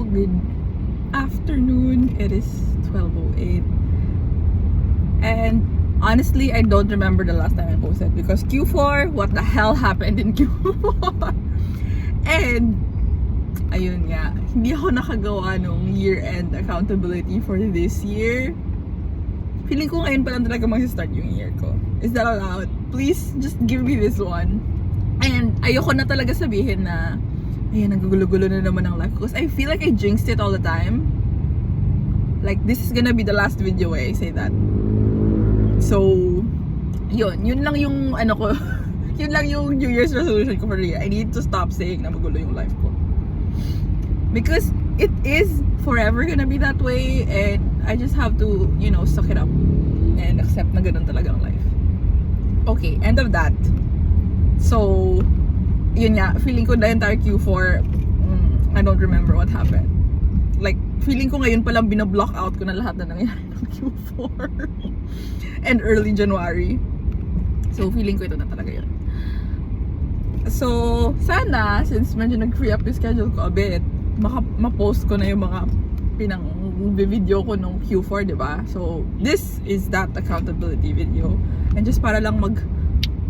mid-afternoon. It is 12:08. And honestly, I don't remember the last time I posted because Q4, what the hell happened in Q4? And ayun nga, hindi ako nakagawa nung year-end accountability for this year. Feeling ko ngayon pa lang talaga mag-start yung year ko. Is that allowed? Please, just give me this one. And ayoko na talaga sabihin na ayan, nagugulo-gulo na naman ang life ko. Because I feel like I jinxed it all the time. Like, this is gonna be the last video I say that. So, yun lang yung ano ko. Yun lang yung New Year's resolution ko for the year. I need to stop saying na magulo yung life ko. Because it is forever gonna be that way, and I just have to, suck it up and accept na ganun talaga ang life. Okay, end of that. So, yun nga, feeling ko the entire Q4, I don't remember what happened. Like, feeling ko ngayon palang binablock out ko na lahat na nangyari ng Q4 and early January. So, feeling ko ito na talaga yun. So, sana, since medyo nag-free up yung schedule ko a bit, ma-post ko na yung mga pinang-video ko nung Q4, diba? So, this is that accountability video. And just para lang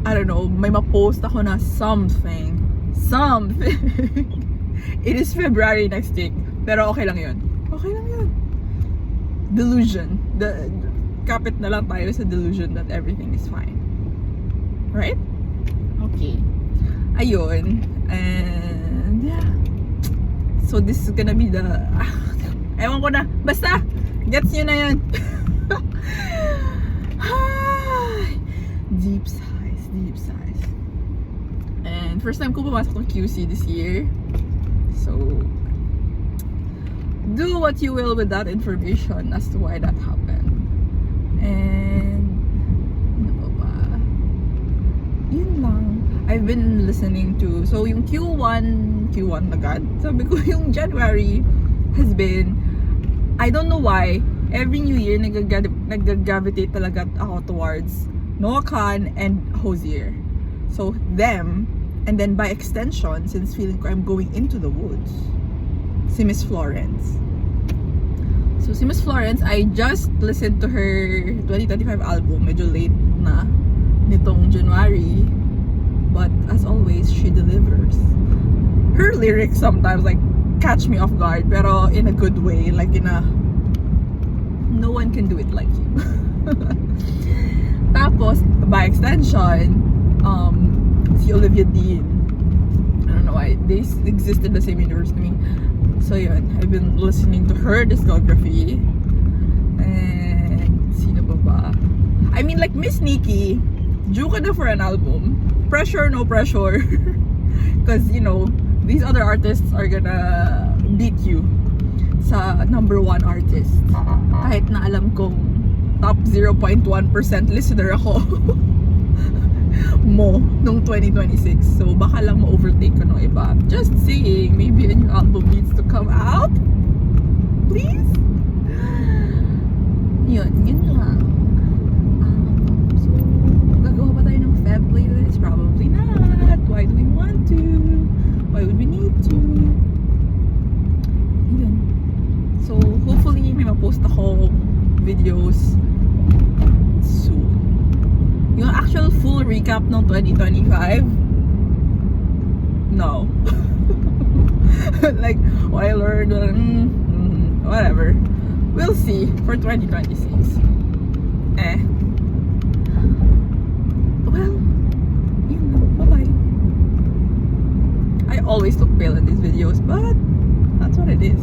I don't know, may ma-post ako na something. It is February next week. Pero okay lang yun. Okay lang yun. Delusion. Kapit na lang tayo sa delusion that everything is fine. Right? Okay. Ayun. And yeah. So this is gonna be the ewan ko na. Basta! Gets nyo na yan. Deep sighs. And first time ko pumasok ng QC this year. So do what you will with that information as to why that happened. And ano ba? Yun lang. I've been listening to, so yung Q1 agad. Sabi ko yung January has been, I don't know why, every new year nag-gravitate talaga ako towards Noah Khan and Hozier. So them, and then by extension, since feeling ko I'm going into the woods, si Miss Florence. So si Miss Florence, I just listened to her 2025 album, medyo late na nitong January, but as always, she delivers. Her lyrics sometimes like catch me off guard, pero in a good way, like in a no one can do it like you. Tapos by extension, si Olivia Dean, I don't know why they exist in the same universe to me. So yun, I've been listening to her discography. And sino ba? I mean, like Miss Nikki, due ka na for an album. Pressure, no pressure. Because these other artists are gonna beat you sa number 1 artist. Kahit na alam kong top 0.1% listener ako mo nung 2026. So baka lang ma-overtake ko ng iba. Just saying, maybe a new album needs to come out. Please? Yun lang. So, gagawa ba tayo ng Feb playlist? Probably not. Why do we want to? Why would we need to? Yun. So, hopefully, may ma-post ako videos soon. Yung actual full recap ng 2025, no. Like, what I learned, whatever. We'll see for 2026. Well, bye-bye. I always look pale in these videos, but that's what it is.